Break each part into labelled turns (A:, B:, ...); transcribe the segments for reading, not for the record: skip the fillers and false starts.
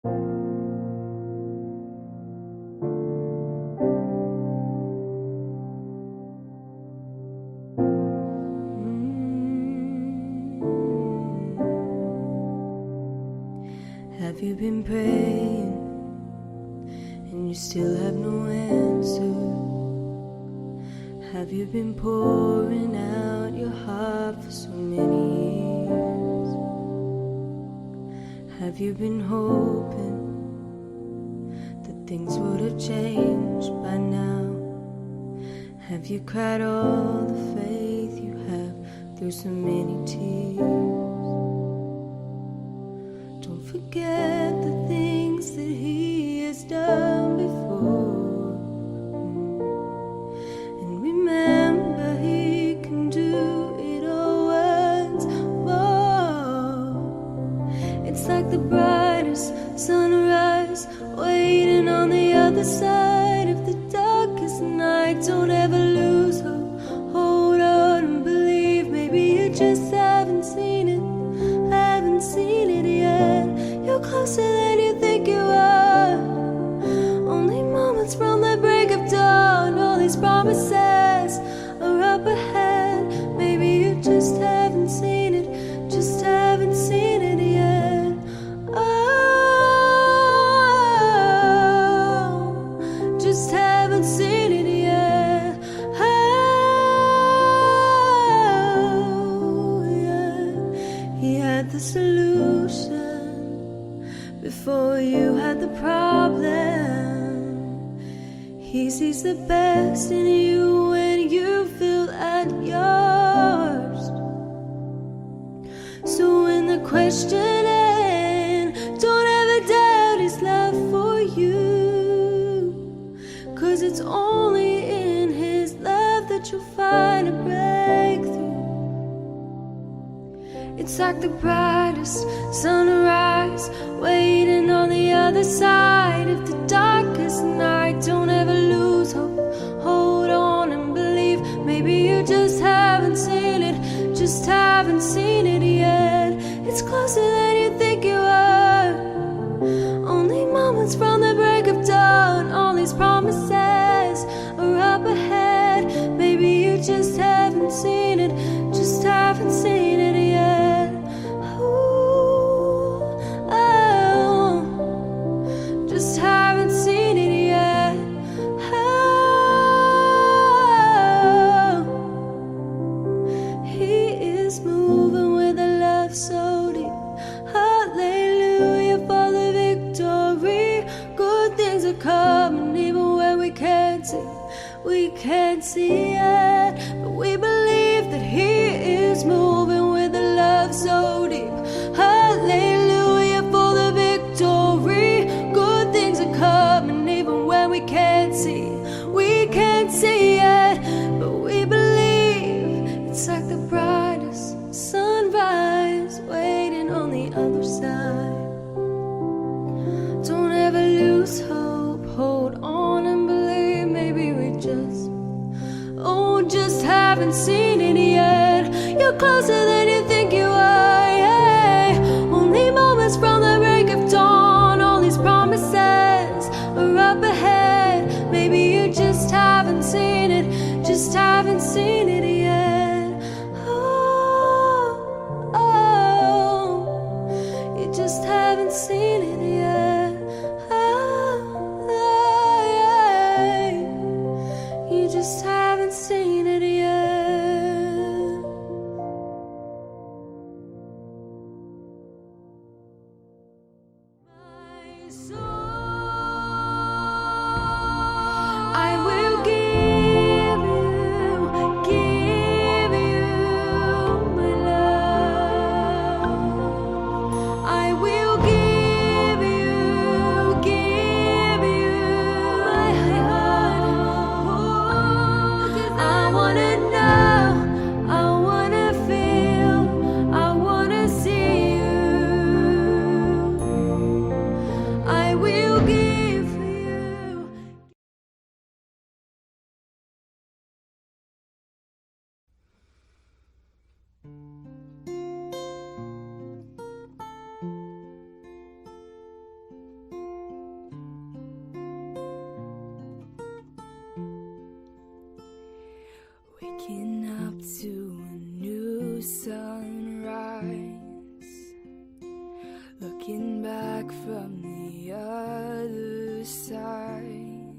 A: Have you been praying and you still have no answer? Have you been pouring out your heart for so many years? Have you been hoping that things would have changed by now? Have you cried all the faith you have through so many tears? Don't forget the things that He has done before, and remember He can do it all once more. It's like the brightest sunrise waiting on the other side of the darkest night. Don't ever lose hope, hold on and believe. Maybe you just haven't seen it, haven't seen it yet. You're closer than you think you are. Only moments from the break of dawn. All these promises are up ahead. Maybe you just haven't seen it, just haven't seen it yet. Oh, just haven't seen it yet. Oh, yeah. He had the solution before you had the problem. He sees the best in you when you feel at yours. So when the questioning, don't ever doubt His love for you, 'cause it's only in His love that you'll find a breakthrough. It's like the brightest sunrise waiting on the other side of the darkest night. Don't ever lose hope, hold on and believe. Maybe you just haven't seen it, just haven't seen it yet. It's closer than you think you are. Only moments from the break of dawn. All these promises are up ahead. Maybe you just haven't seen it, just haven't seen it yet. Just haven't seen it yet. Oh, He is moving with a love so deep. Hallelujah for the victory. Good things are coming even when we can't see. We can't see it, but we believe that He is moving with a love so deep. Hallelujah for the victory. Good things are coming even when we can't see. We can't see it, but we believe. It's like the brightest sunrise waiting on the other side. Don't ever lose hope, hold on and believe. Maybe we just haven't seen it yet. You're closer than you think you are, yeah. Only moments from the break of dawn. All these promises are up ahead. Maybe you just haven't seen it, just haven't seen it yet. Oh, oh, you just haven't seen it yet. Oh, yeah. You just haven't seen it yet. Waking up to a new sunrise, looking back from the other side.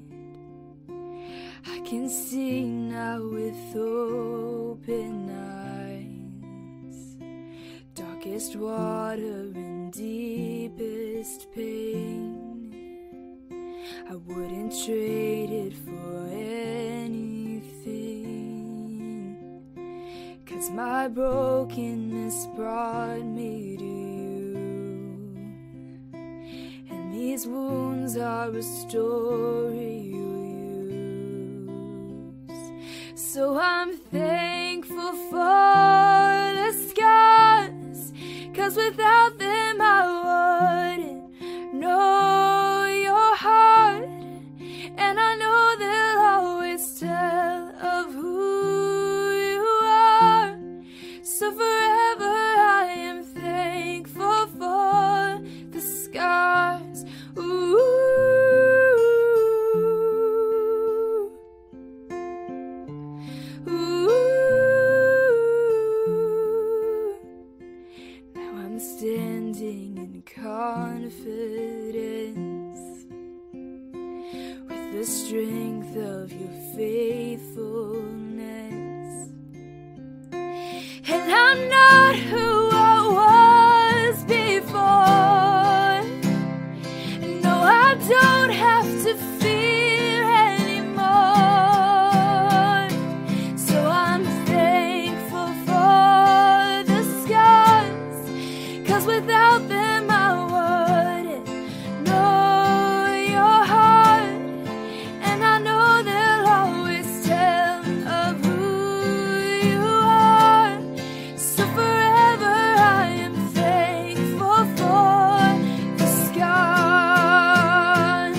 A: I can see now with open eyes, darkest water and deepest pain. I wouldn't trade it for anything, 'cause my brokenness brought me to you, and these wounds are a story you'll use. So I'm thankful for the scars, 'cause without them I wouldn't know your heart. And I know they'll always tell of who you are. So forever I am thankful for the scars. Ooh. Ooh. Now I'm standing in confidence, the strength of your faithfulness. And I'm not who I was before. No, I don't have to fear anymore. So I'm thankful for the scars, 'cause without them I wouldn't know your heart. And I know they'll always tell of who you are. So forever I am thankful for the scars.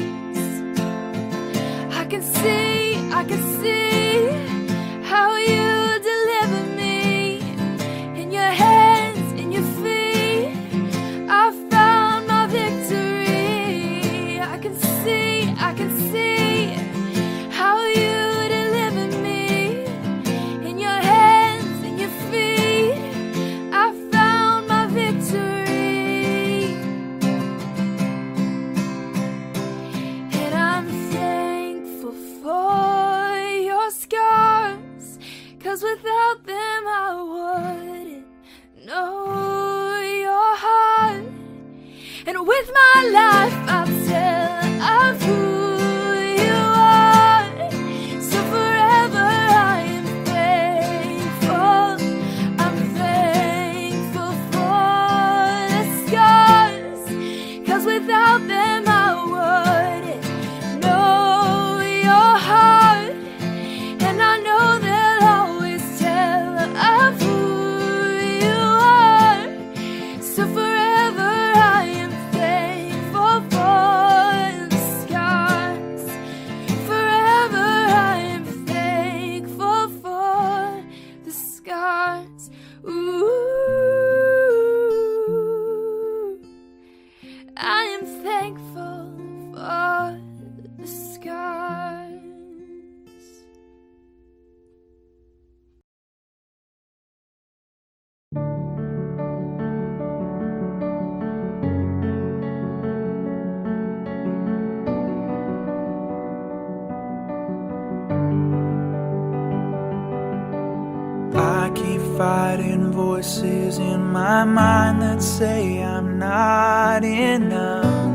A: I can see how you deliver me. In your hands, in your feet, I found my victory. I can see how you deliver me. In your hands, in your feet, I found my victory. And I'm thankful for your scars, 'cause without them I wouldn't know your heart. And with my life I'll tell of who you are. So forever I am thankful. I'm thankful for the scars, 'cause without them I wouldn't know your heart. And I know they'll always tell of who you are. So forever I am thankful for the scars. Forever I am thankful for the scars. Ooh, I am thankful for the scars.
B: I keep fighting voices in my mind that say I'm not enough.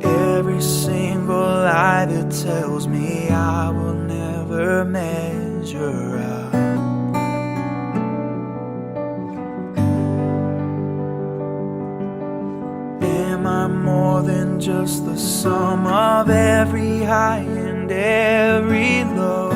B: Every single lie that tells me I will never measure up. Am I more than just the sum of every high and every low?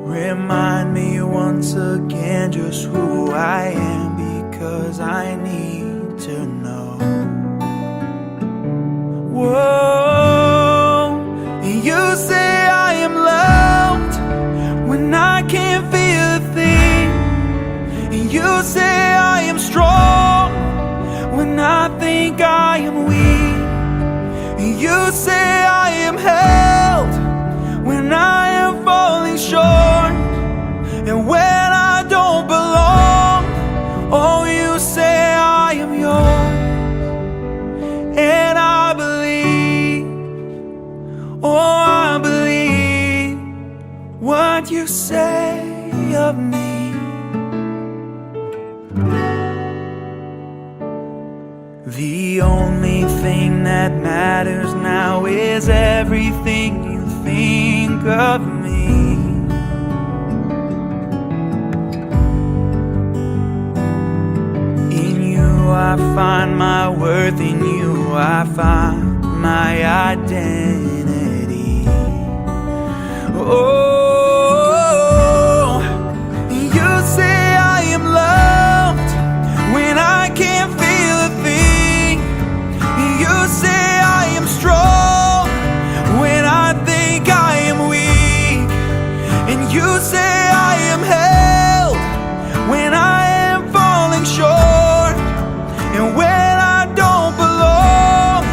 B: Remind me once again just who I am, because I need to know. Whoa, you say I am loved when I can't feel a thing. You say I am strong what you say of me. The only thing that matters now is everything you think of me. In you I find my worth, in you I find my identity. Oh, you say I am loved when I can't feel a thing. You say I am strong when I think I am weak. And you say I am held when I am falling short. And when I don't belong,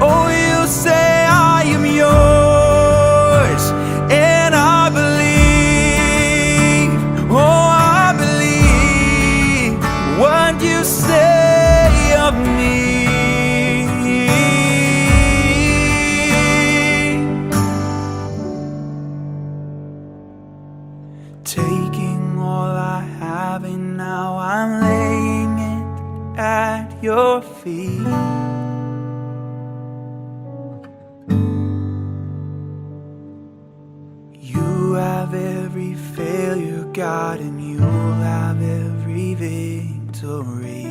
B: oh, you say I am yours. And I believe, oh, I believe what you say of me. Taking all I have and now I'm laying it at your feet. You have every failure, God, and you'll have every victory.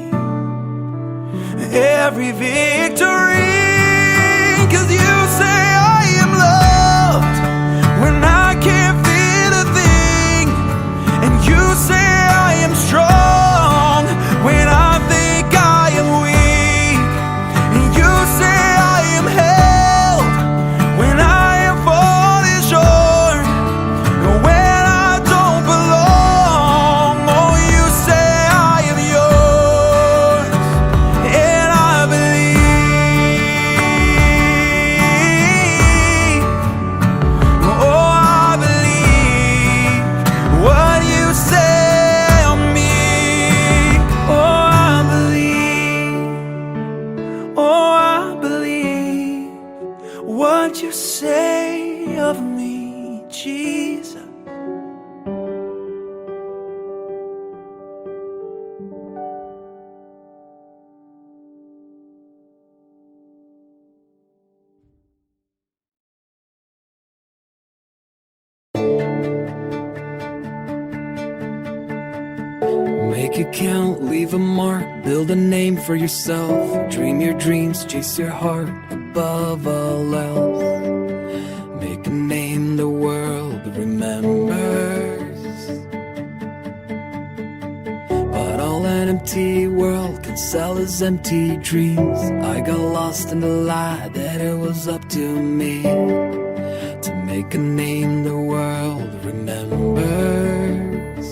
B: Every victory, 'cause you say I am loved when I can't feel a thing. And you say I am strong when I think I am weak. And you say I am held when I am falling short. And when I don't belong, oh, you say I am yours. And I believe, oh, I believe what you say of me. Oh, I believe, oh, I believe what you say of me, Jesus.
C: Make it count, leave a mark, build a name for yourself. Dream your dreams, chase your heart above all else. Make a name the world remembers. But all an empty world can sell is empty dreams. I got lost in the lie that it was up to me to make a name the world remembers.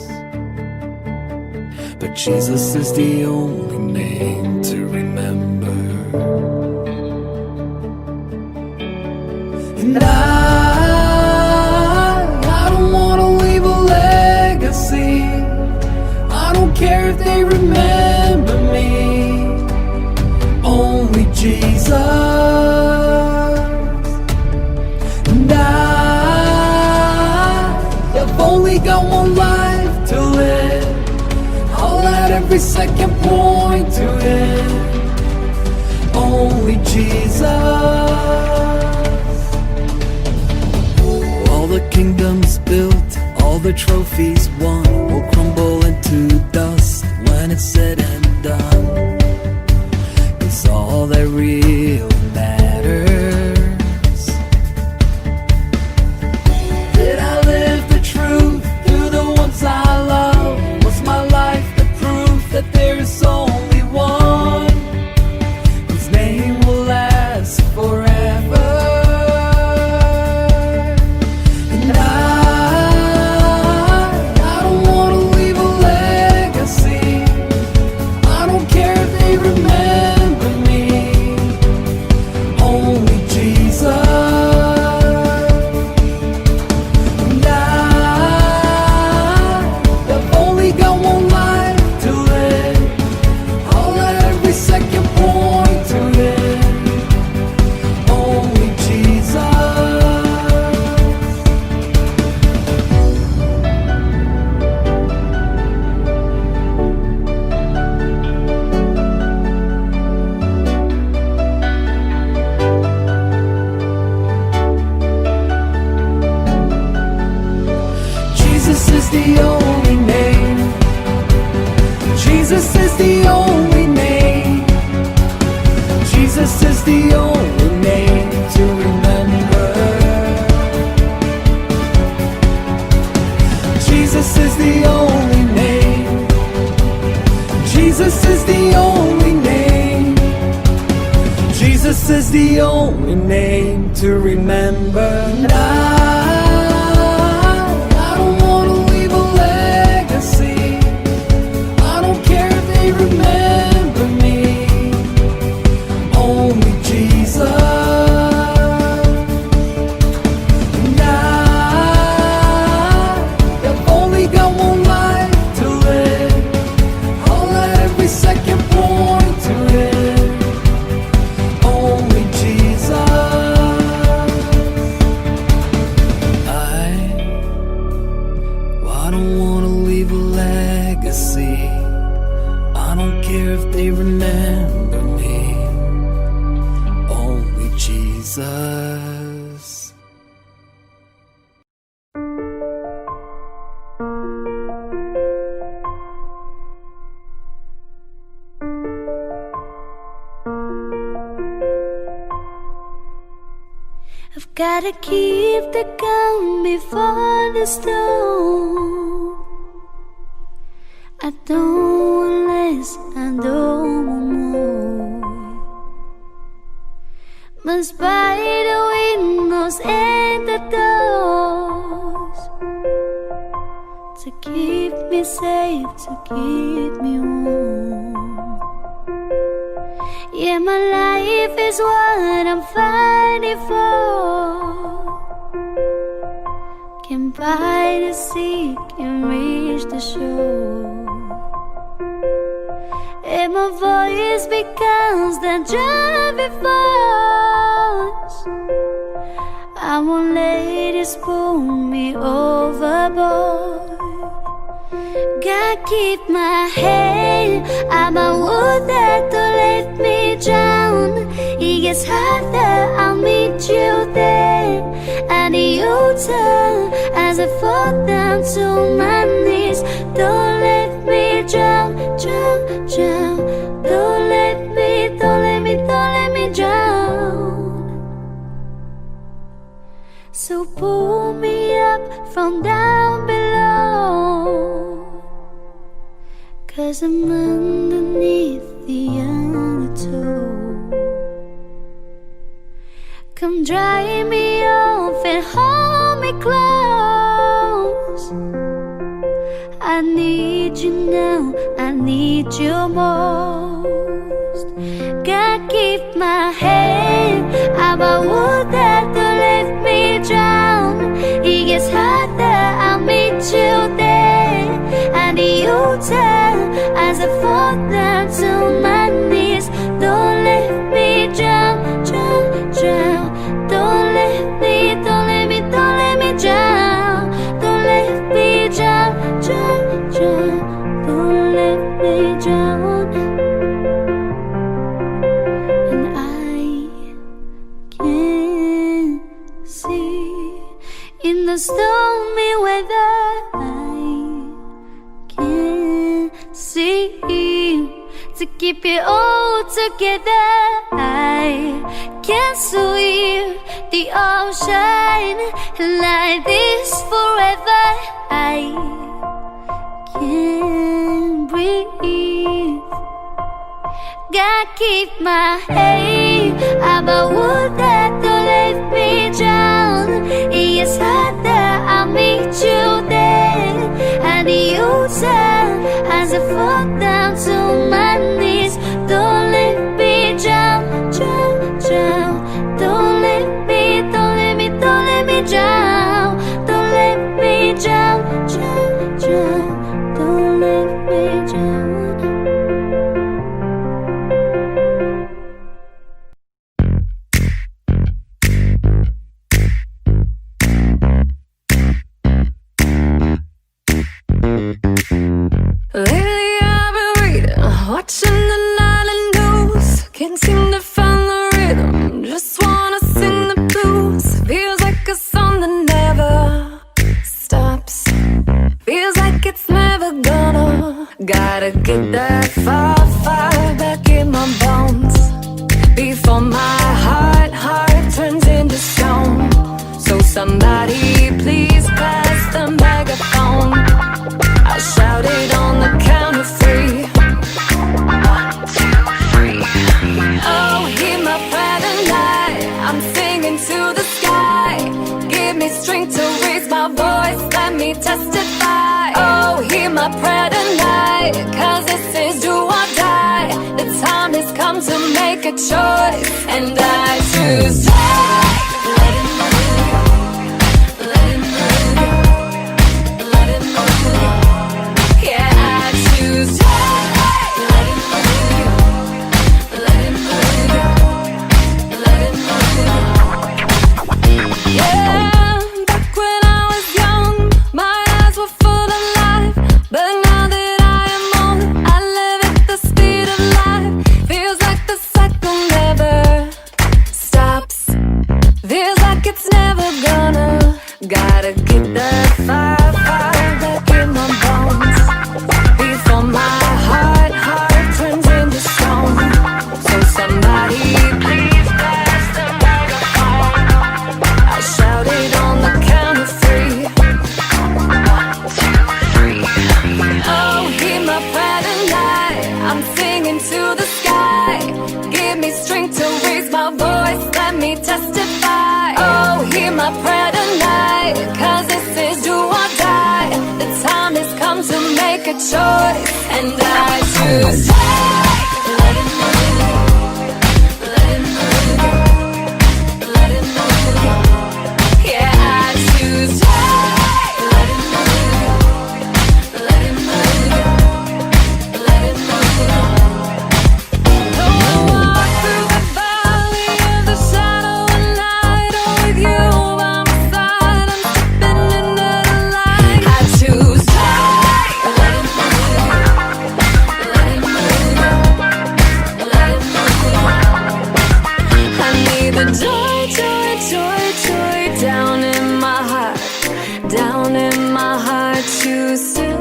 C: But Jesus is the only name to remember. And I don't wanna leave a legacy. I don't care if they remember me. Only Jesus. And I've only got one life to live. I'll let every second point to Him. Only Jesus. All the kingdoms built, all the trophies won, will crumble into dust when it's said and done. 'Cause all that really matters, did I live the truth through the ones I love? Was my life the proof that there is only one whose name will last forever? And I don't wanna leave a legacy. I don't care if they remember me. Jesus is the only name. Jesus is the only name. Jesus is the only name to remember. Jesus is the only name. Jesus is the only name. Jesus is the only name to remember. And I don't wanna leave a legacy. I don't care if they remember me. Only Jesus. And I've only got one life to live. I'll let every second point to it. Only Jesus. I don't wanna leave a legacy. I don't care if they remember me. Only Jesus.
A: I've gotta keep the gun before the storm. I don't want less, I don't want more. Must by the windows and the doors to keep me safe, to keep me warm. Yeah, my life is what I'm fighting for. Can buy the sea, can reach the shore. And my voice becomes the driving force. I won't let it pull me overboard. Gotta keep my head above water to let me drown. It gets harder, I'll meet you there. At the altar, as I fall down to my knees. Don't let me drown, drown, drown. Don't let me drown. So pull me up from down below, 'cause I'm underneath the undertow. Come dry me off and hold me close. I need you now, I need you most. Gotta keep my head above water to let me drown. It gets harder, I'll meet you there. At the altar, as I fall down to my knees. Don't let me drown, drown, drown. Don't let me drown. Don't let me drown, drown, drown. Don't let me drown. And I can see in the stormy weather. I can see to keep it all together. I can swim the ocean like this forever. I can breathe. Gotta keep my head above water, don't let me drown. It's harder, I'll meet you there. At the altar, as I fall down to my knees. Don't let me drown, drown, drown. Don't let me drown. Don't let me drown, drown, drown. Don't let me drown.
D: Lately I've been reading, watching the nightly news. Can't seem to find the rhythm, just wanna sing the blues. Feels like a song that never stops. Gotta get that fire back in my bones before my heart turns into stone. So somebody please pass the megaphone. I shouted on the count of 3. 1, 2, 3. Oh, hear my prayer tonight. I'm singing to the sky. Give me strength to raise my voice. Let me testify. Oh, hear my prayer tonight. 'Cause this is do or die. The time has come to make a choice, and I choose joy. Let it move. Let it move. Let it move. Yeah, I choose joy. Let it move. Let it move. Let it move. Yeah, back when I was young, my eyes were full of life. But now that I am old, I live at the speed of light. Feels like the cycle never stops. Feels like it's never gonna. Gotta get that fire back in my bones before my heart turns into stone. So somebody please pass the microphone. I shouted on the count of 3. 1, 2, 3. Oh, hear my prayer tonight. I'm singing to the sky. Give me strength to raise my voice. Let me testify. Oh, hear my prayer tonight. 'Cause this is do or die. The time has come to make a choice, and I choose joy. Let it move. Let it move. Let it move. Yeah, I choose joy. Let it move. Let it move. Let it move. Though I walk through the valley of the shadow of night, oh, with you by my side, I'm stepping into the light. I choose joy. Let it move. Let it move. Let it move. I need the joy, joy, joy, joy down in my heart, down in my heart to stay.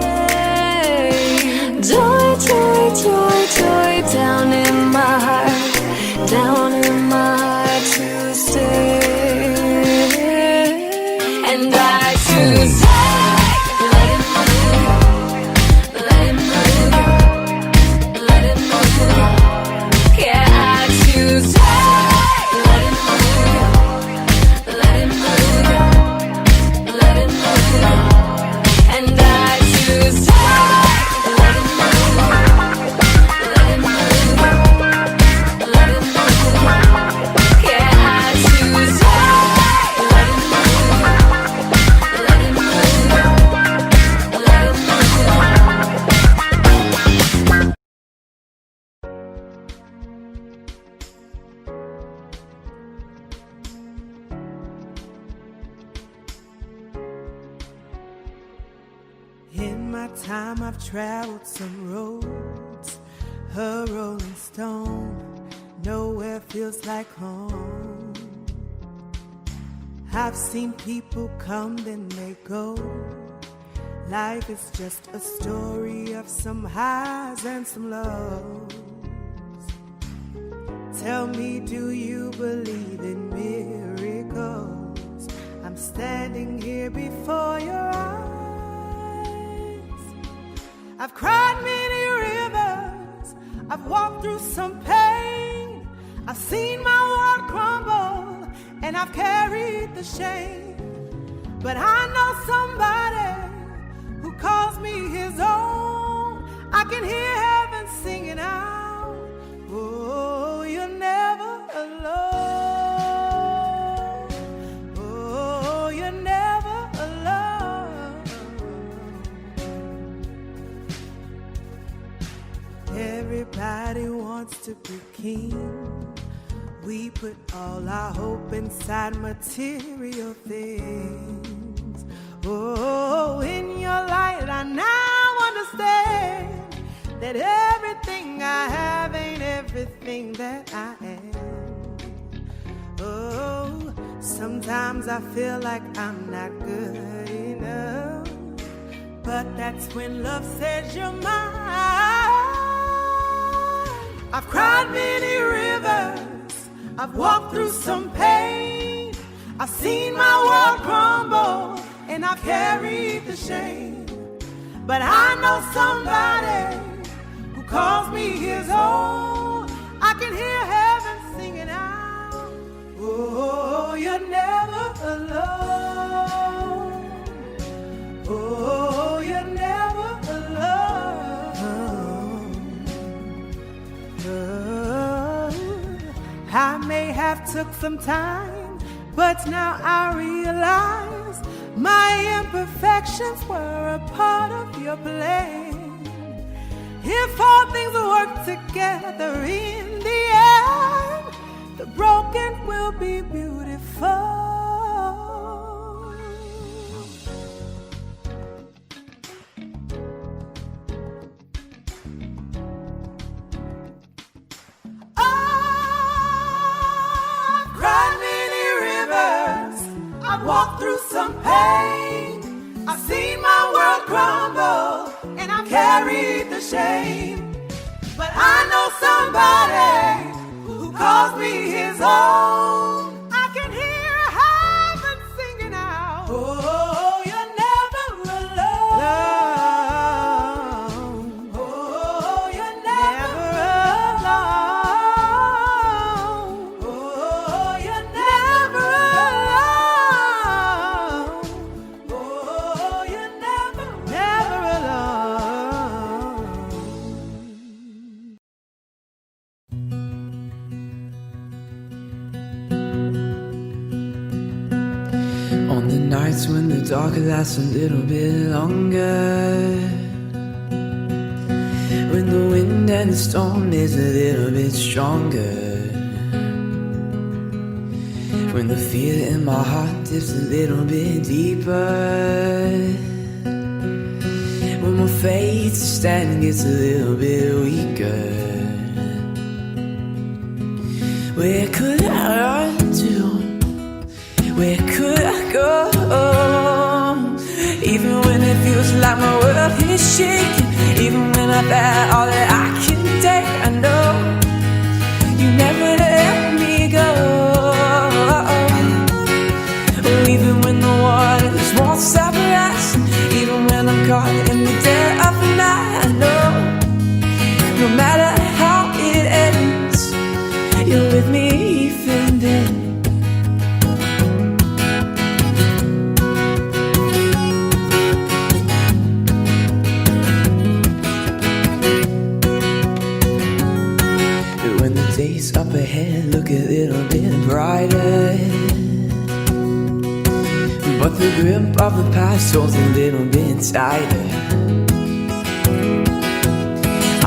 D: Joy, joy, joy, joy down in my heart, down in my heart to stay. And I choose joy. Let it move. Let it move. Let it move. Yeah, I choose joy. Let it move. Let it move. Let it move. And I choose joy. Let it move. Let it move. Let it move. Yeah, I choose joy. Let it move. Let it move. Let it move.
B: In my time I've traveled some roads, a rolling stone, nowhere feels like home. I've seen people come then they go. Life is just a story of some highs and some lows. Tell me, do you believe in miracles? I'm standing here before your eyes. I've cried many rivers, I've walked through some pain. I've seen my world crumble, and I've carried the shame. But I know somebody who calls me his own. I can hear heaven singing out, oh, you're never alone. Oh, you're never alone. Everybody wants to be king. We put all our hope inside material things. Oh, in your light I now understand that everything I have ain't everything that I am. Oh, sometimes I feel like I'm not good enough, but
E: but that's when love says you're mine. I've cried many rivers, I've walked through some pain. I've seen my world crumble, and I've carried the shame. But I know somebody who calls me his own. I can hear heaven singing out, oh, you're never alone. Oh, you're never alone. I may have took some time, but now I realize my imperfections were a part of your plan. If all things work together in the end, the broken will be beautiful. I've walked through some pain. I've seen my world crumble, and I've carried the shame. But I know somebody who calls me his own. I can hear heaven singing out, oh, you're never alone. Oh, you're never alone. Oh, you're never alone.
C: On the nights when the dark lasts a little bit longer, when the wind and the storm is a little bit stronger, when the fear in my heart dips a little bit deeper, when my faith to stand gets a little bit weaker, where could I run to? Where could I go? Even when it feels like my world is shaking, even when I've had all that I can take, I know you never let me go. Oh, even when the waters won't stop rising, even when I'm caught in the dead of the night, I know no matter how it ends, you're with me even then. Days up ahead look a little bit brighter, but the grip of the past holds a little bit tighter.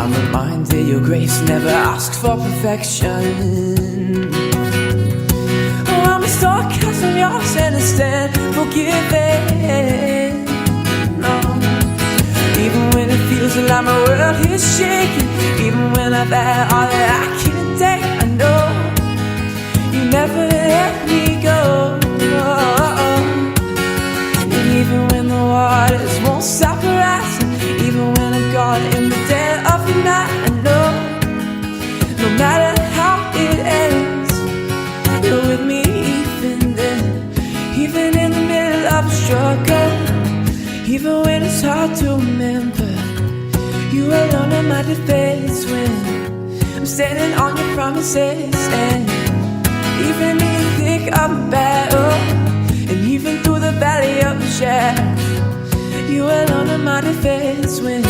C: I'm reminded your grace never asks for perfection. Oh, I'm a star cast from yours and instead forgiven. No. Even when it feels like my world is shaking, even when I've had all that I can take, I know you never let me go. And even when the waters won't stop rising, even when I'm caught in the dead of the night, I know no matter how it ends, you're with me even then. Even in the middle of a struggle, even when it's hard to remember, you alone are my defense when I'm standing on your promises. And even in the thick of the battle, and even through the valley of the shadow, you alone are my defense when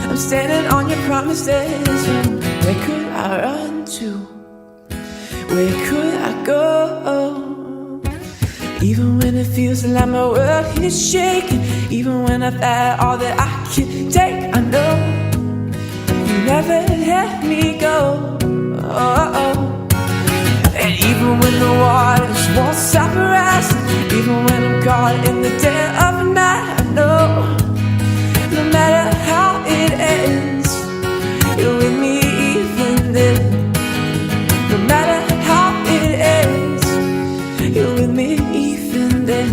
C: I'm standing on your promises. Where could I run to? Where could I go? Even when it feels like my world is shaking, even when I've had all that I can take, I know you never let me go. And even when the waters won't stop rising, even when I'm caught in the dead of the night, I know no matter how it ends, you're with me even then. No matter how it ends, you're with me even then.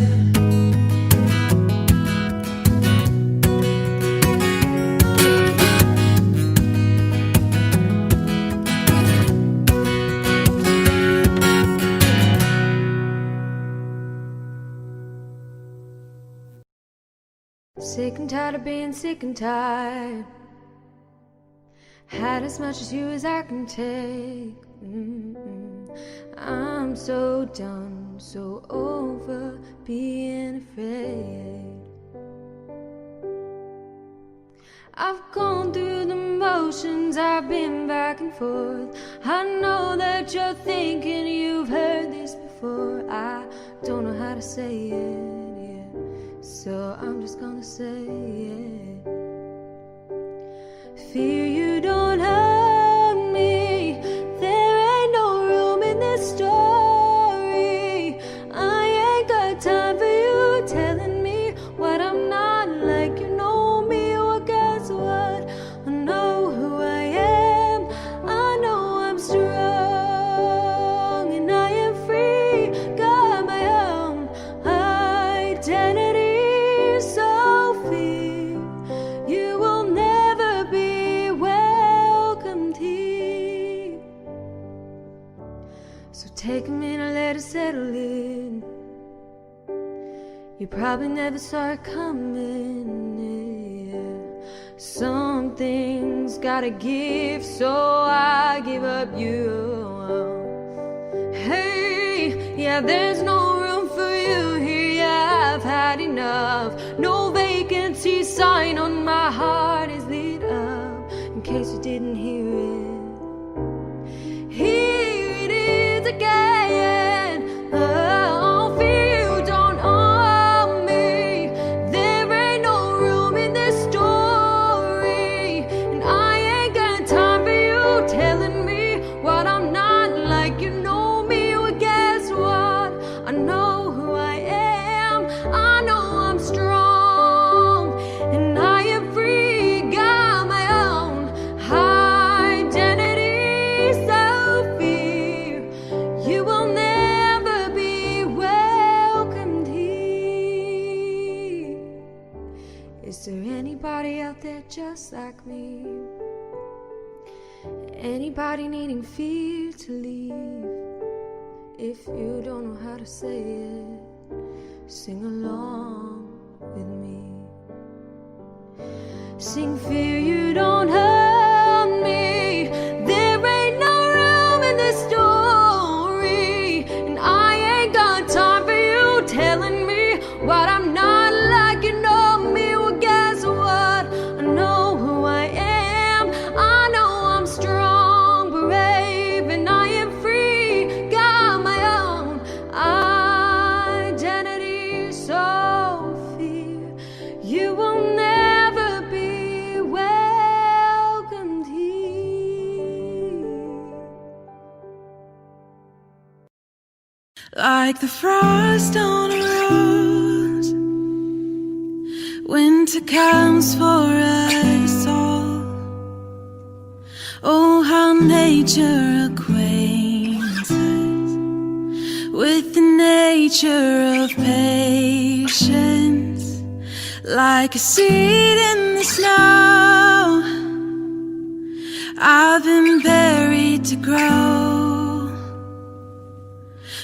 A: Sick and tired of being sick and tired. Had as much as you as I can take. I'm so done, so over being afraid. I've gone through the motions, I've been back and forth. I know that you're thinking you've heard this before. I don't know how to say it, yeah. So I'm just gonna say it. Fear you don't hurt me. There ain't no room in this story. I ain't got time for you telling me what I'm not like. You know me, well guess what? I know who I am. I know I'm strong and I am free. Got my own identity. So fear you will never be welcomed here. So take a minute, let it settle in. You probably never saw it coming, yeah. Something's gotta give, so I give up you. Hey, yeah, there's no room for you here, yeah, I've had enough. No vacancy sign on my heart is lit up. In case you didn't hear it, here it is again. Oh, fear you don't own me. There ain't no room in this story, and I ain't got time for you telling me what I'm not like. You know me, well guess what? I know who I am. I know I'm strong and I am free. Got my own identity. So fear you will never be welcomed here. Is there anybody out there just like me? Anybody needing fear to leave? If you don't know how to say it, sing along with me. Sing fear you don't hurt me. There ain't no room in this story, and I ain't got time for you telling me what I'm not like. You know me, well guess what? I know who I am. I know I'm strong, brave, and I am free. Got my own identity. So fear you will never be welcomed here.
E: Like the frost on a rose, winter comes for us all. Oh, how nature acquaints us with the nature of patience. Like a seed in the snow, I've been buried to grow.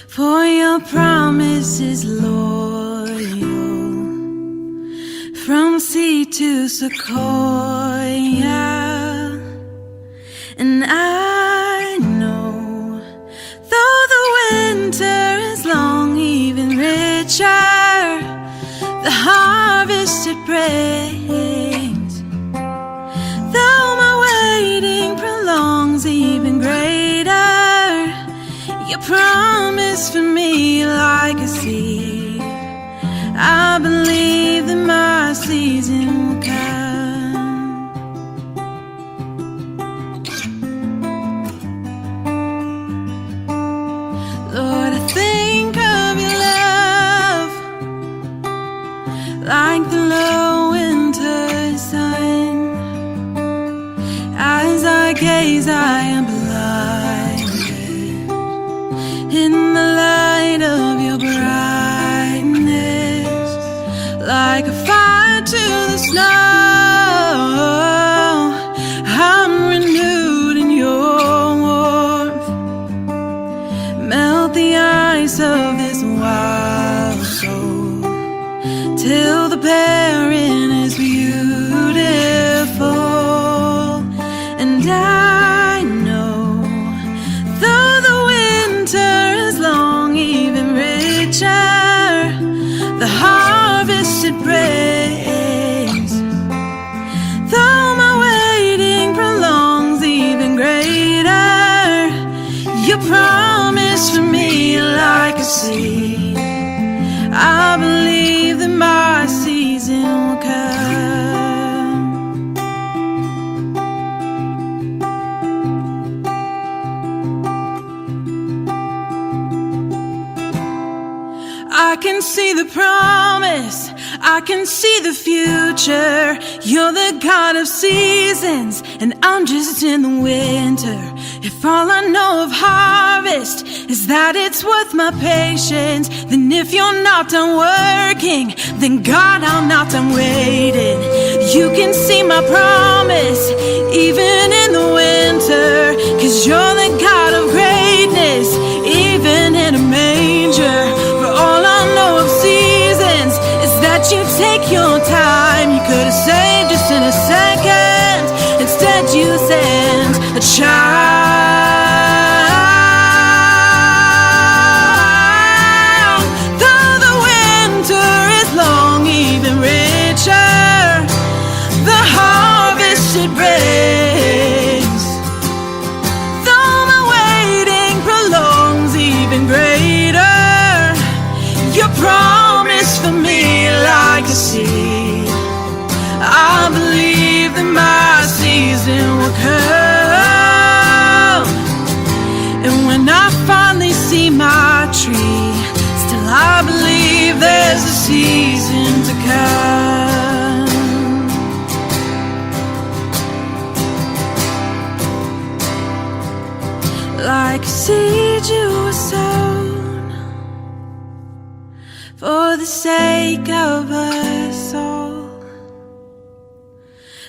E: For your promise is loyal, from sea to sequoia. And I know, though the winter is long, even richer the harvest it brings. Though my waiting prolongs, even greater your promise for me. Like a seed, I believe that my season will come. Lord, I think of your love like the low winter sun. As I gaze, I am blinded in the light of your brightness. Like a fire to the snow, I'm renewed in your warmth. Melt the ice of this wild soul till the barren see the promise, I can see the future. You're the God of seasons, and I'm just in the winter. If all I know of harvest is that it's worth my patience, then if you're not done working, then God, I'm not done waiting. You can see my promise, even in the winter, 'cause you're the God of greatness, even in a manger. For all I know of seasons is that you take your time. You could have saved us in a second, instead you sent a child. Though the winter is long, even richer the harvest it brings. Though my waiting prolongs, even greater your promise for me, like a seed. I believe that my season will come, and when I finally see my tree, still I believe there's a season to come. Like a seed you were sown for the sake of us all.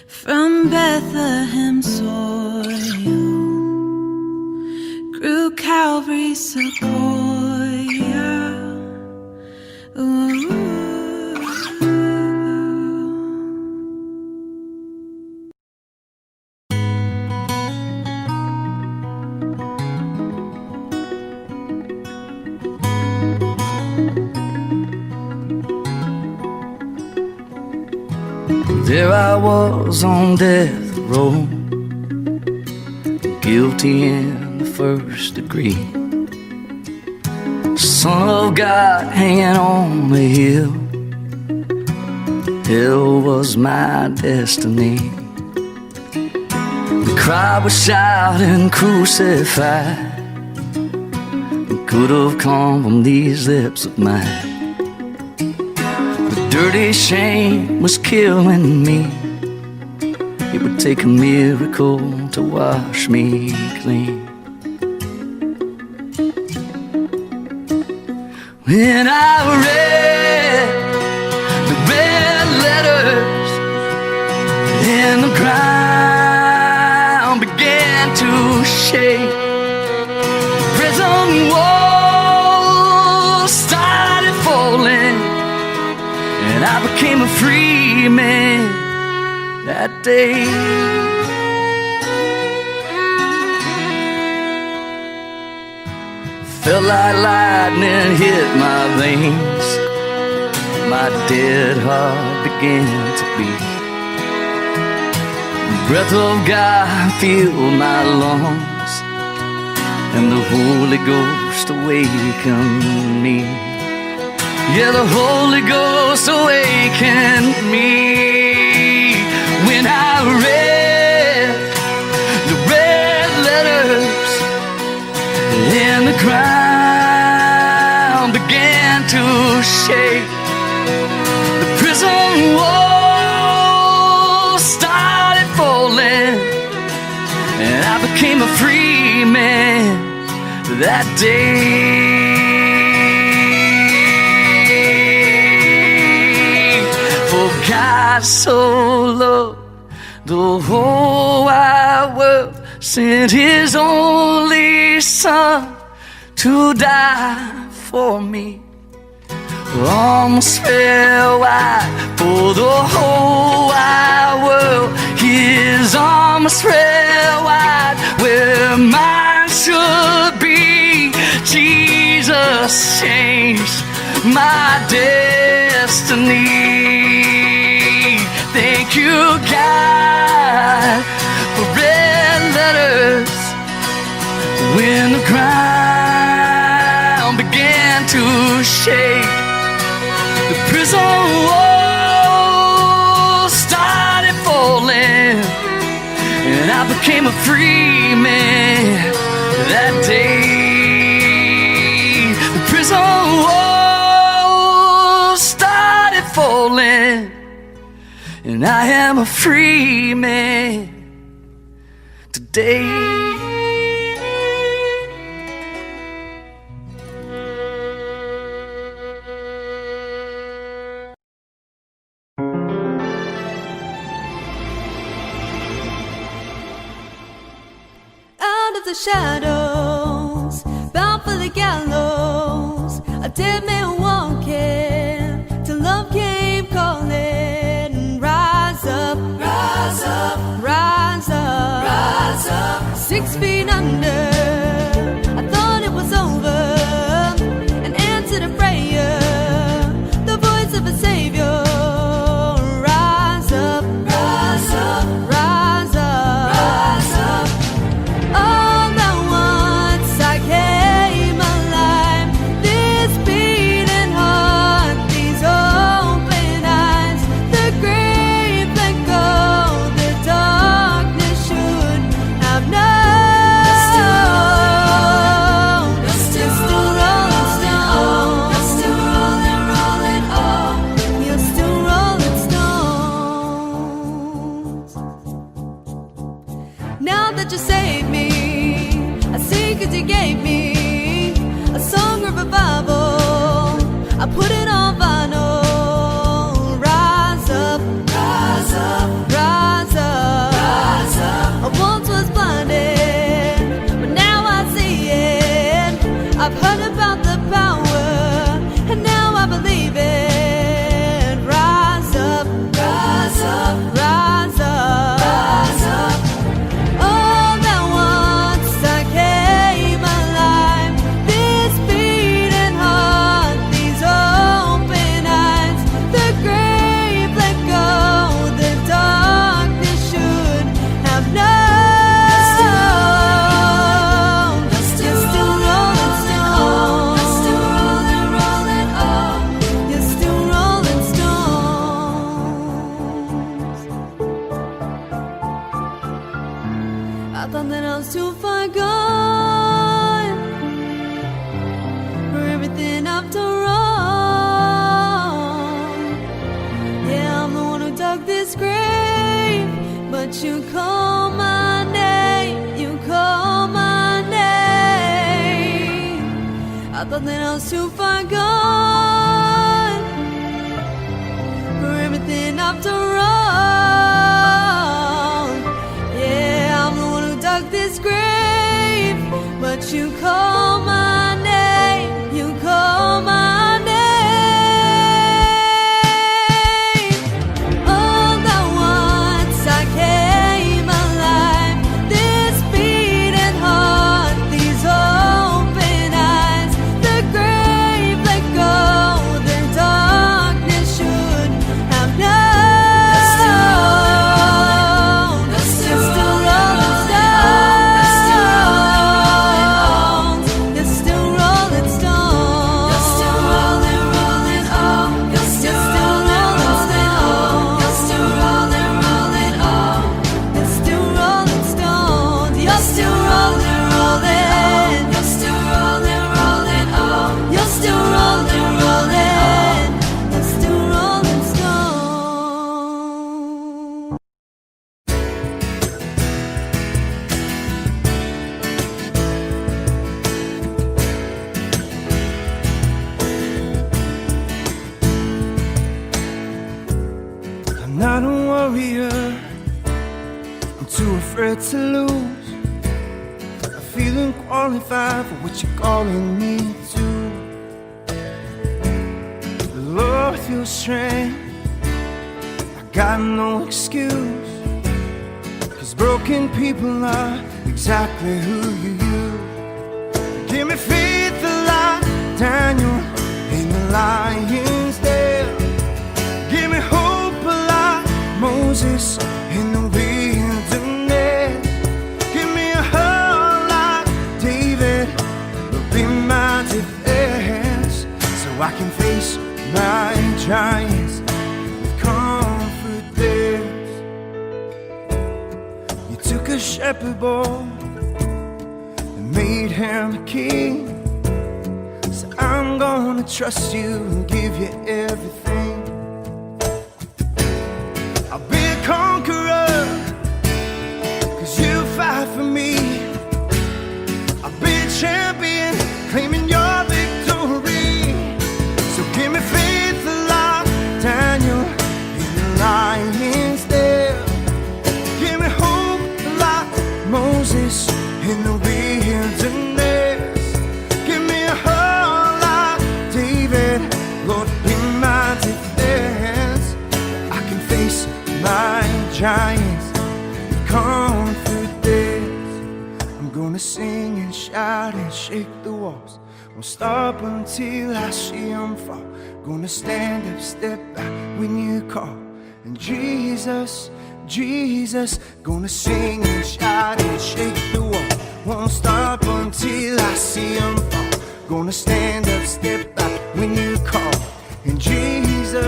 E: From Bethlehem soil grew Calvary's sequoia. Ooh.
F: There I was on death row, guilty in the first degree. Son of God hanging on the hill, hell was my destiny. The crowd was shouting, crucified, it could have come from these lips of mine. Dirty shame was killing me. It would take a miracle to wash me clean. When I read the red letters and the ground began to shake, prison walls started falling, and I became a free man that day. Felt like lightning hit my veins, my dead heart began to beat. The breath of God filled my lungs, and the Holy Ghost awakened me. Yeah, the Holy Ghost awakened me when I read the red letters, and the ground began to shake. The prison walls started falling, and I became a free man that day. God so loved the whole wide world, sent His only Son to die for me. Arms spread wide for the whole wide world, His arms spread wide where mine should be. Jesus changed my destiny. Thank you, God, for red letters. When the ground began to shake, the prison walls started falling, and I became a free man that day. The prison walls and I am a free man today.
A: Out of the shadows, bound for the gallows, a dead man walking, till love came calling. Rise up, rise up, rise up, rise up. 6 feet under, I thought it was over. An answer to prayer, the voice of a savior. Rise up, rise up, rise up, rise up. All at once I came alive. This beating heart, these open eyes, the grave let go, the darkness should have known. You're still rolling stone. You're still rolling, rolling on. You're still rolling stones. Now that you saved me, I see 'cause you gave me a song of revival. I put it on vinyl. Rise up, rise up, rise up, rise up. I once was blinded, but now I see it. I've heard about the power, and now I believe it. Rise up, rise up, rise up, rise up. All at once I came alive. This beating heart, these open eyes, the grave let go, the darkness should have known. You're still rolling stone. You're still rolling, rolling on. You're still rolling stones. I thought that I was too far gone for everything I've done wrong. Yeah, I'm the one who dug this grave, but you call my name, you call my name. I thought that I was too far gone for everything I've done wrong. Yeah, I'm the one who dug this grave, but you call my name, you call my name. All at once I came alive. This beating heart, these open eyes, the grave let go, the darkness should have known. You're still rolling stones. You're still rolling stones. You're still rolling, rolling on. You're still rolling stones. You're still rolling, rolling on. You're still rolling stones. You're still rolling, rolling. You're still rolling, rolling on. You're still rolling, rolling. You're still rolling stones.
B: I'm not a warrior, I'm too afraid to lose. I feel unqualified for what you're calling me to. Lord, with your strength, I got no excuse. 'Cause broken people are exactly who you use. Give me faith like Daniel in the lion's den. Give me hope like Moses in the wilderness. Give me a heart like David, will be my defense, so I can face my giants with confidence. You took a shepherd boy and made him a king, so I'm gonna trust you and give you everything. face my giants with confidence. I'm gonna sing and shout and shake the walls. Won't stop until I see them fall. Gonna stand up, step back when you call. And Jesus, Jesus, gonna sing and shout and shake the wall. Won't stop until I see them fall. Gonna stand up, step back when you call. And Jesus,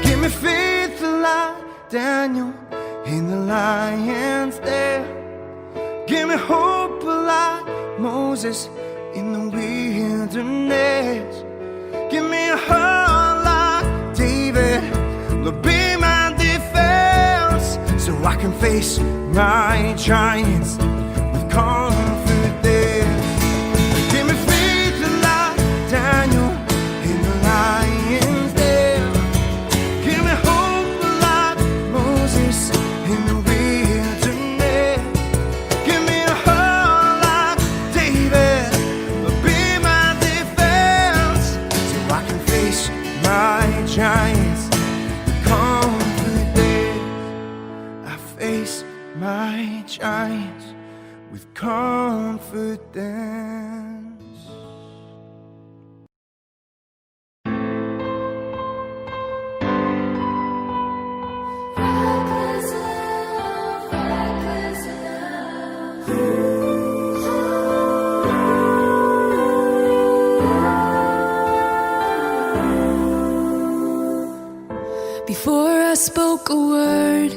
B: give me faith like Daniel in the lion's den. Give me hope like Moses in the wilderness. Give me a heart like David, Lord, be my defense, so I can face my giants with confidence. Give me faith like Daniel in the lion's den. Give me hope like Moses in the wilderness. Give me a heart like David, Lord, be my defense, so I can face my giants with confidence. I face my giants with confidence.
A: Reckless love, reckless love.
D: Before I spoke a word,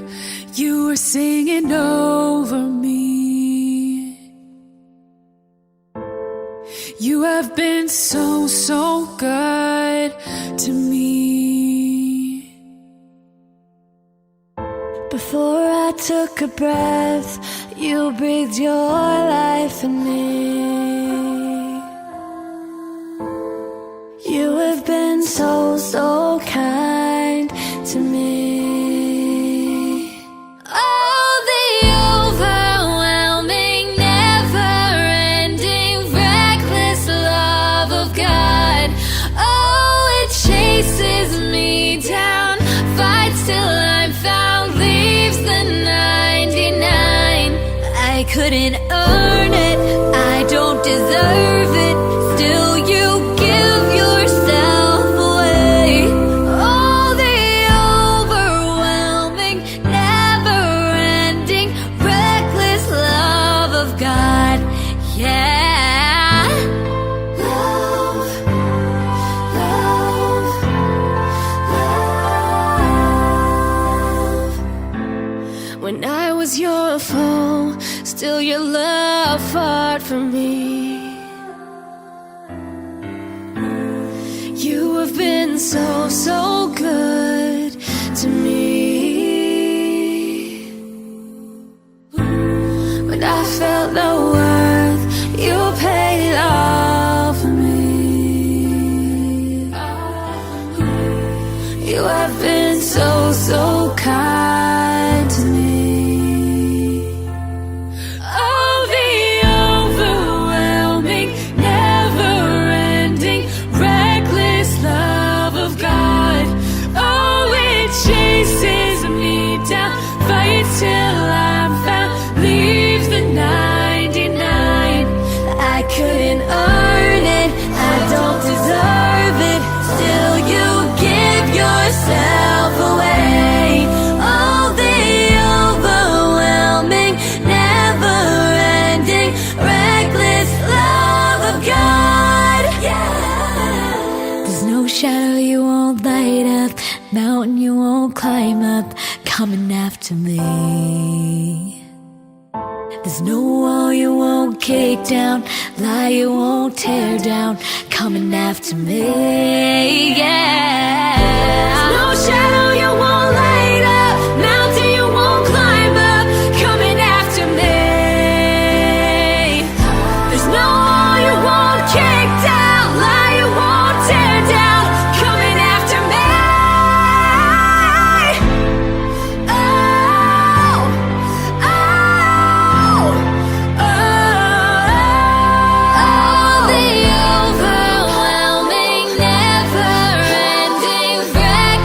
D: you were singing over me. You have been so, so good to me.
A: Before I took a breath, you breathed your life in me. You have been so, so kind to me.
D: Oh, the overwhelming, never-ending, reckless love of God. Oh, it chases me down, fights till I'm found, leaves the 99. I couldn't earn it, I don't deserve it, still you give yourself away. Oh, the overwhelming, never-ending, reckless love of God. Yeah.
A: Love, love, love.
D: When I was your foe, still your love fought for me. You have been so, so good to me. When I felt no worth, you paid it all for me. You have been so, so kind to me. Oh, the overwhelming, never-ending, reckless love of God. Oh, it chases me down, fights till I'm found, leaves the 99. I couldn't earn it, I don't deserve it, still you give yourself away. Oh, the overwhelming, never-ending, reckless love of God. Yeah. There's no shadow you won't light up, mountain you won't climb up, coming after me. There's no wall you won't kick down, lie you won't tear down, coming after me. Yeah. There's no shadow you won't light up, mountain you won't climb up, coming after me. There's no wall you won't kick down, lie you won't tear down, coming after me. Oh, oh, oh, oh, the overwhelming, never-ending, reckless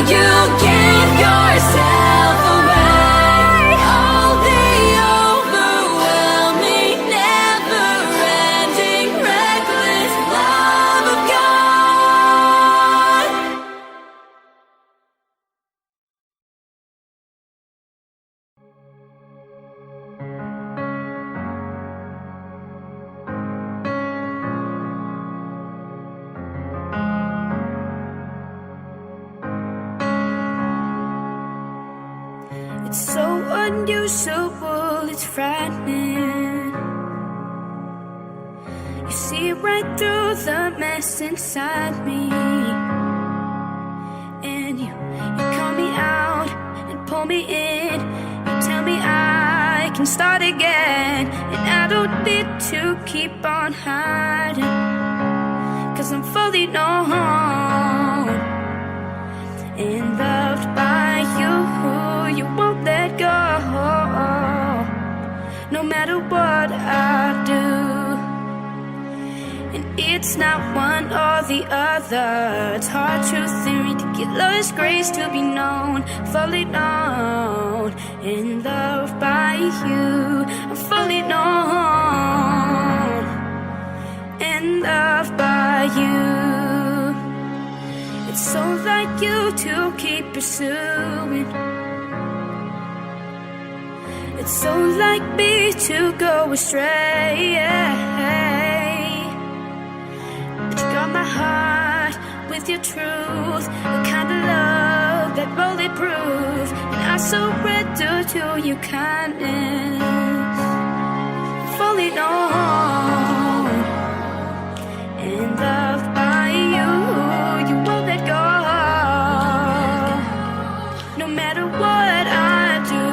D: you give yourself away? All the overwhelming, never-ending, reckless love of God.
A: It's so unusual, it's frightening. You see right through the mess inside me, and you call me out and pull me in. You tell me I can start again, and I don't need to keep on hiding, 'cause I'm fully known and loved by you. You won't let go, no matter what I do. And it's not one or the other. It's hard truth and ridiculous grace to be known, fully known and loved by you. I'm fully known and loved by you. It's so like you to keep pursuing. It's so like me to go astray. But you got my heart with your truth, the kind of love that bulletproof. And I surrender to your kindness, fully known and loved by you. You won't let go, no matter what I do.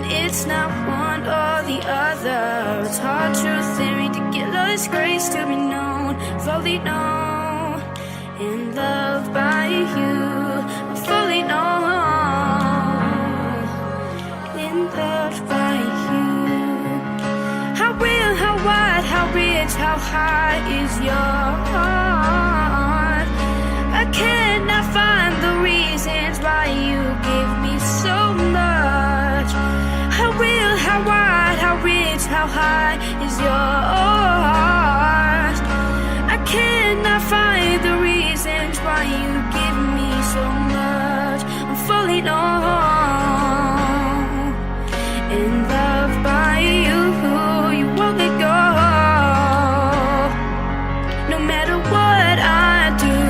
A: It's not one or the other. It's hard truth and ridiculous grace to be known, fully known and loved by you. I'm fully known and loved by you. How real, how wide, how rich, how high is your heart? I cannot find the reasons why you give me so much. How real, how wide, how rich, how high is your heart? I cannot find the reasons why you give me so much. I'm fully known and loved by you. You won't let go, no matter what I do.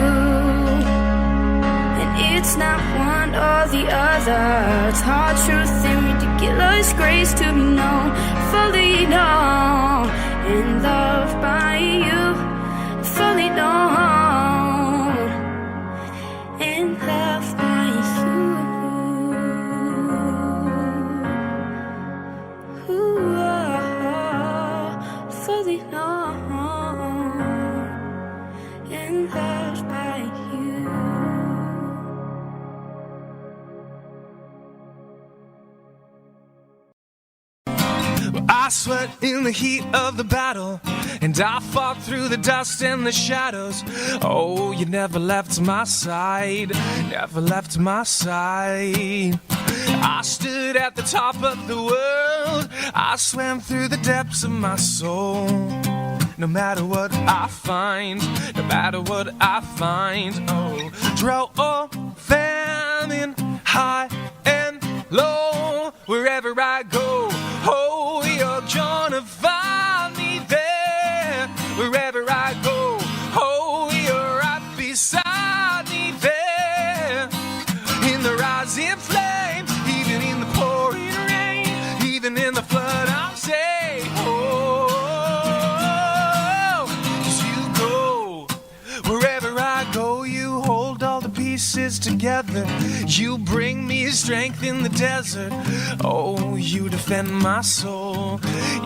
A: And it's not one or the other. It's hard truth and ridiculous grace to be known, fully known and loved by you. Fully known and loved by you. Ooh, fully known and loved by you.
B: I sweat in the heat of the battle, and I fought through the dust and the shadows. Oh, you never left my side, never left my side. I stood at the top of the world, I swam through the depths of my soul. No matter what I find, no matter what I find. Oh, drought or famine, high and low, wherever I go, oh, you're gonna find me there. Wherever I go, oh, you're right beside me there. In the rising flames, even in the pouring rain, even in the flood, I'll say, oh, 'cause you go. Wherever I go, you hold all the pieces together. You bring me strength in the desert. Oh, you defend my soul,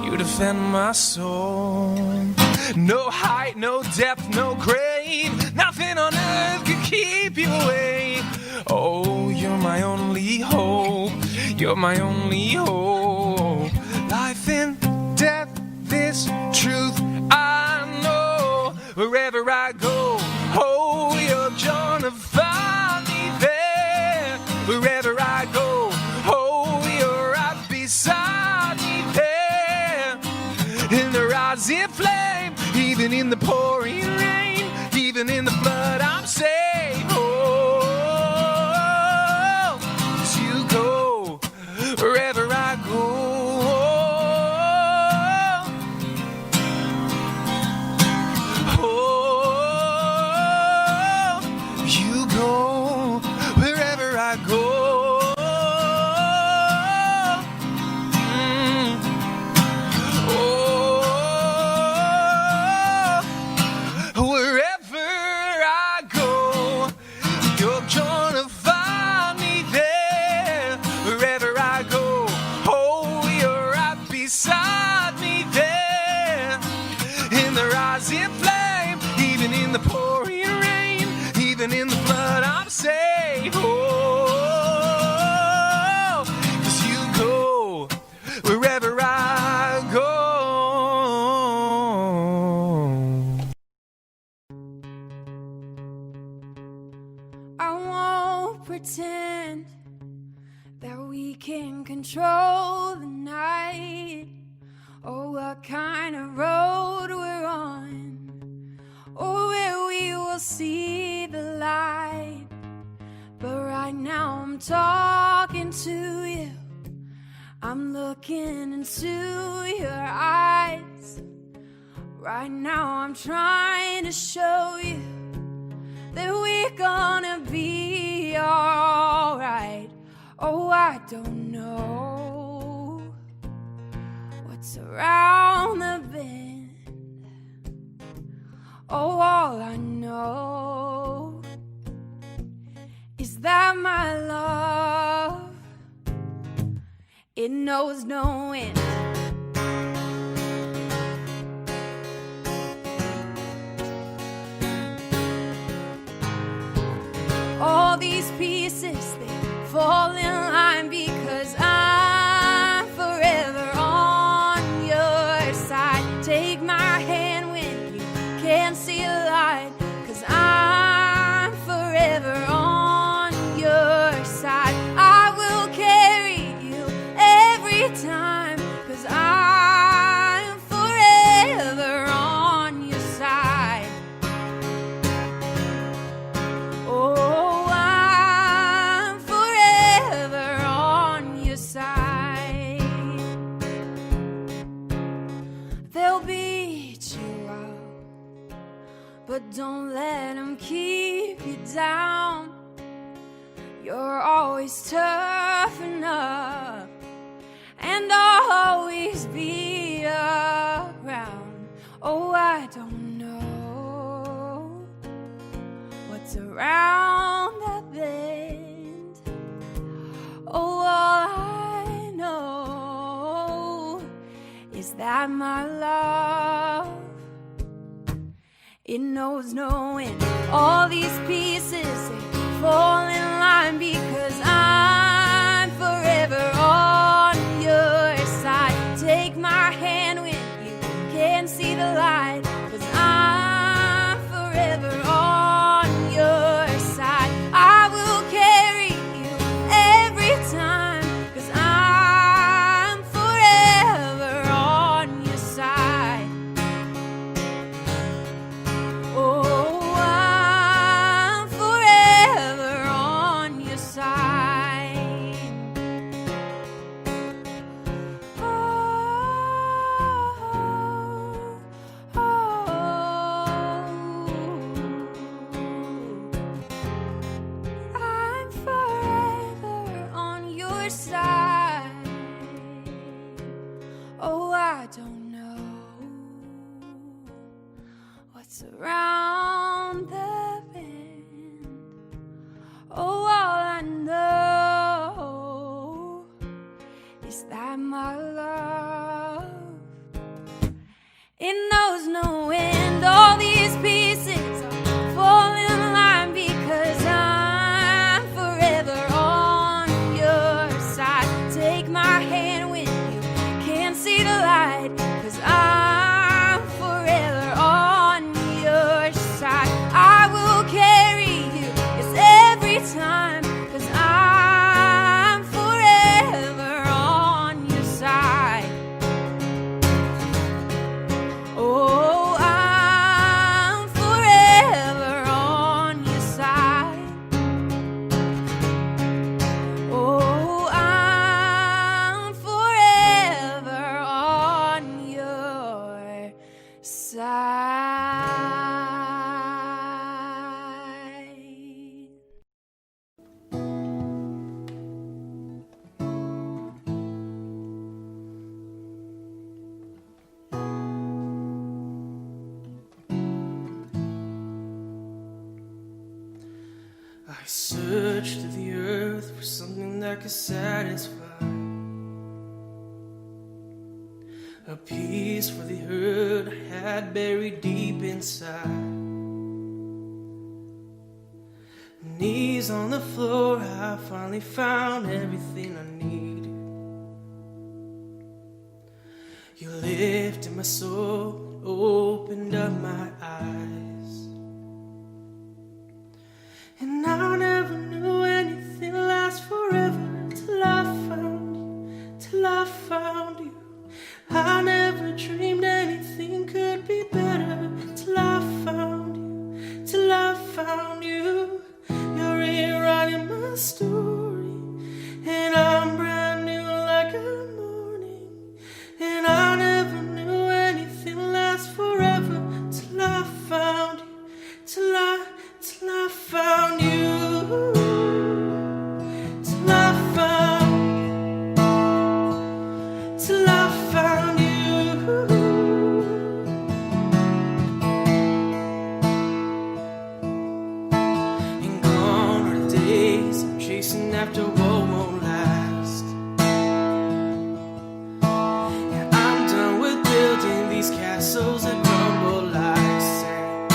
B: you defend my soul. No height, no depth, no grave, nothing on earth can keep you away. Oh, you're my only hope, you're my only hope. Life and death, this truth I know. Wherever I go, oh, you're gonna find in the pouring rain, even in the flood, I'm safe. Oh, 'cause you go wherever I go. Oh, you go wherever I go. In the pouring rain, even in the flood, I'm safe. Oh, 'cause you go wherever I go.
A: I won't pretend that we can control the night or what kind of road we're on, or where we will see the light. But right now I'm talking to you, I'm looking into your eyes. Right now I'm trying to show you that we're gonna be alright. Oh, I don't know what's around the bend. Oh, all I know is that my love, it knows no end. All these pieces, they fall in line because I'm forever on your side. Take my hand when you can't see a light, 'cause I'm forever on your side. I will carry you every time, 'cause I'm forever on your side. Oh, I'm forever on your side. They'll beat you up, but don't let them keep you down. You're always tough enough, and I'll always be around. Oh, I don't know what's around that bend. Oh, all I know is that my love, it knows no end. All these pieces, they fall in line because I'm forever on your side. Take my hand when you can't see the light, 'cause I'm forever on your side. I will carry you every time, 'cause I'm forever on your side. Oh, I'm forever on your side. Oh, oh, I'm forever on your side. Oh, I don't know what's around the bend. Oh, all I know is that my love, it knows no end. All these pieces are falling in line because I'm forever on your side. Take my hand when you can't see the light, 'cause I'm forever on your side. I will carry you, yes, every time, 'cause I'm forever on your side. Oh, I'm
G: I searched through the earth for something that could satisfy, a peace for the hurt I had buried deep inside. Knees on the floor, I finally found everything I needed. You lifted my soul, opened up my eyes, and I never knew anything lasts forever till I found you, till I found you. I never dreamed anything could be better till I found you, till I found you. You're rewriting my story, and I'm brand new like a morning. And I never knew anything lasts forever till I found you, till I found you, till I found, till I found you. And gone are the days I'm chasing after what won't last. Yeah, I'm done with building these castles that crumble like sand.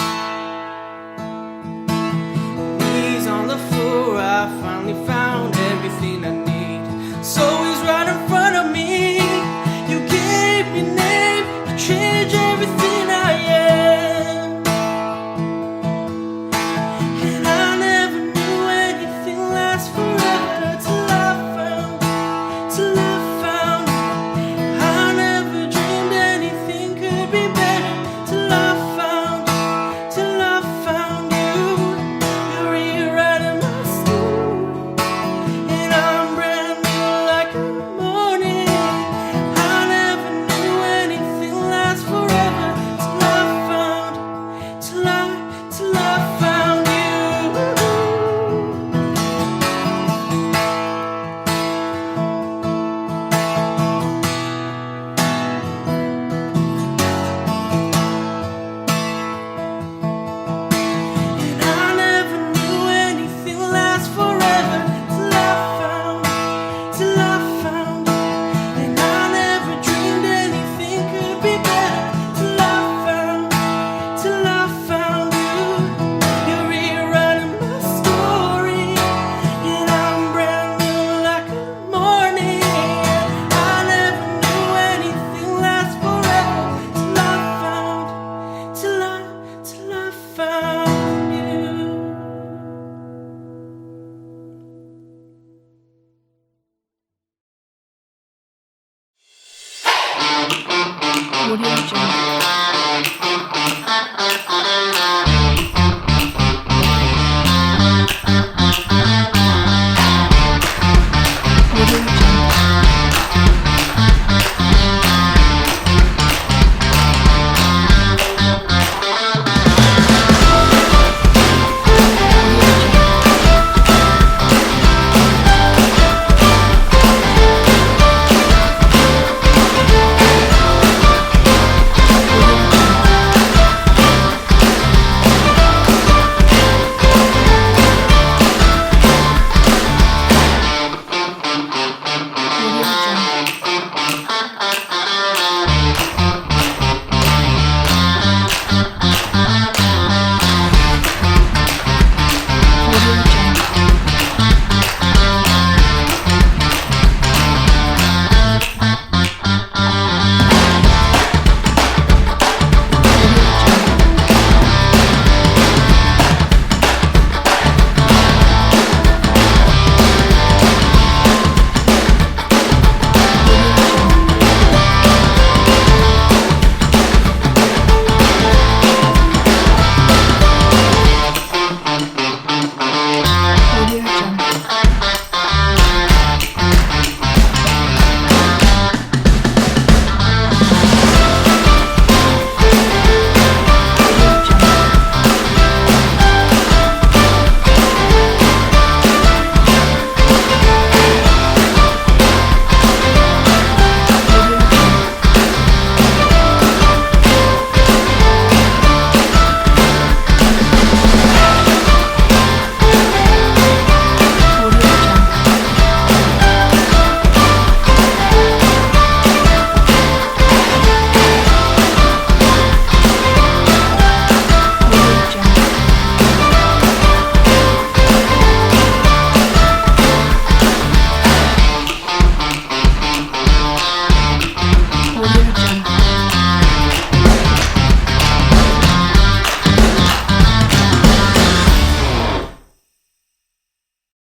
G: Knees on the floor, I finally found everything I need. So he's right in front of me. You gave me a name, you changed everything I am. And I never knew anything lasts forever till I found, till I found you. I never dreamed anything could be better till I found, till I found you. You're rewriting my story, and I'm brand new like a morning. I never knew anything lasts forever till I found, till I found you. And I never knew anything lasts forever till I found, till I found you. And I never dreamed anything could be better till I found, till I found you. You're rewriting my story, and I'm brand new like a morning. I never knew anything lasts forever till I found, till I found you.
H: Audio Jungle.